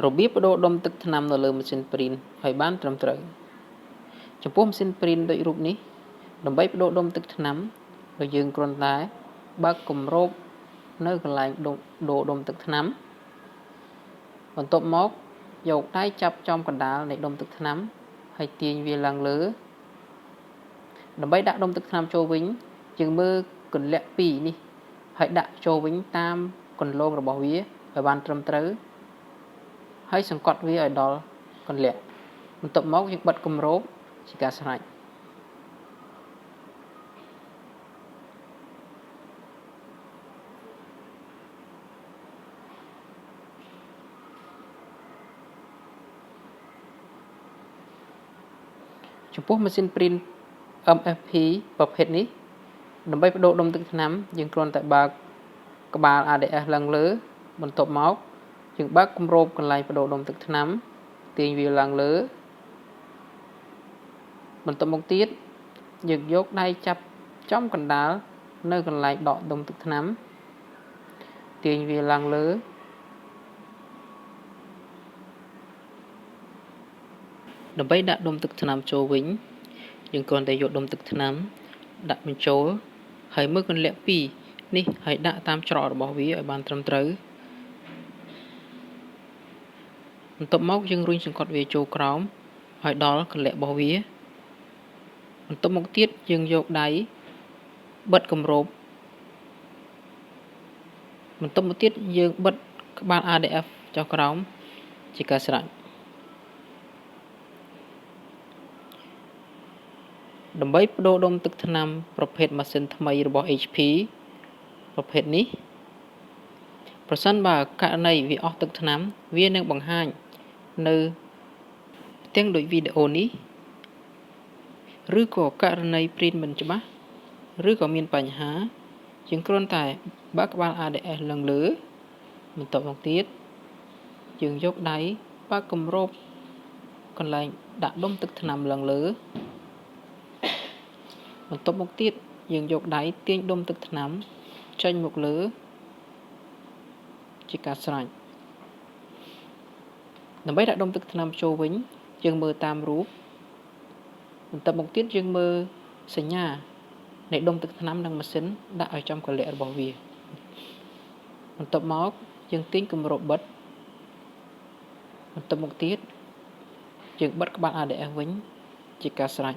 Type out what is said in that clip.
របៀបបដូរដុំទឹកថ្នាំនៅលើម៉ាស៊ីនព្រីនឲ្យបានត្រឹមត្រូវចំពោះម៉ាស៊ីនព្រីនដូចរូបនេះដើម្បីបដូរដុំទឹកថ្នាំដោយយើងគ្រាន់តែបើកគម្របនៅកន្លែងដូរដុំទឹកថ្នាំបន្ទាប់មកយកដៃចាប់ចំកណ្ដាលនៃដុំទឹកថ្នាំហើយទាញវាឡើងលើដើម្បីដាក់ដុំទឹកថ្នាំចូលវិញយើងមើលគន្លាក់2នេះហើយដាក់ចូលវិញតាមគន្លងរបស់វាឲ្យបានត្រឹមត្រូវហើយសង្កត់វាឲ្យដល់គន្លាក់បន្ទាប់មកយើងបិទគម្របជាការស្រេចចំពោះម៉ាស៊ីនព្រីន MFP ប្រភេទនេះដើម្បីបដូរដុំទឹកថ្នាំយើងគ្រាន់តែបើកក្បាល ADS ឡើងលើបន្ទាប់មកយើងបើកគម្របកន្លែងបដូរដុំទឹកថ្នាំទាញវាឡើងលើបន្ទាប់មកទៀតយើងយកដៃចាប់ចំកណ្ដាលនៅកន្លែងដកដុំទឹកថ្នាំទាញវាឡើងលើដើម្បីដាក់ដុំទឹកថ្នាំចូលវិញយើងគ្រាន់តែយកដុំទឹកថ្នាំដាក់បញ្ចូលហើយមើលគន្លាក់2នេះហើយដាក់តាមច្រករបស់វាឲ្យបានត្រឹមត្រូវបន្ទាប់មកយើងរុញសង្កត់វាចូលក្រោមឲ្យដល់គន្លាក់របស់វាបន្ទាប់មកទៀតយើងយកដៃបិទគម្របបន្ទាប់មកទៀតយើងបិទក្បាល ADF ចុះក្រោមជាការស្រេចដើម្បីបដូរដុំទឹកថ្នាំប្រភេទម៉ាស៊ីនថ្មីរបស់ HP ប្រភេទនេះប្រសិនបើករណីវាអស់ទឹកថ្នាំវានឹងបង្ហាញនៅផ្ទាំងដូចវីដេអូនេះឬក៏ករណីព្រីនមិនច្បាស់ឬក៏មានបញ្ហាយើងគ្រាន់តែបើកក្បាល ADS ឡើងលើបន្ទាប់មកទៀតយើងយកដៃបើកគម្របកន្លែងដាក់ដុំទឹកថ្នាំឡើងលើបន្ទាប់មកទៀតយើងយកដៃទាញដុំទឹកថ្នាំចេញមកលើជាការស្រេចដើម្បីដាក់ដុំទឹកថ្នាំចូលវិញយើងមើលតាមរូបបន្ទាប់មកទៀតយើងមើលសញ្ញានៃដុំទឹកថ្នាំនិងម៉ាស៊ីនដាក់ឲ្យចំកន្លាក់របស់វាបន្ទាប់មកយើងទាញគម្របបិទបន្ទាប់មកទៀតយើងបិទក្បាល ADS វិញជាការស្រេច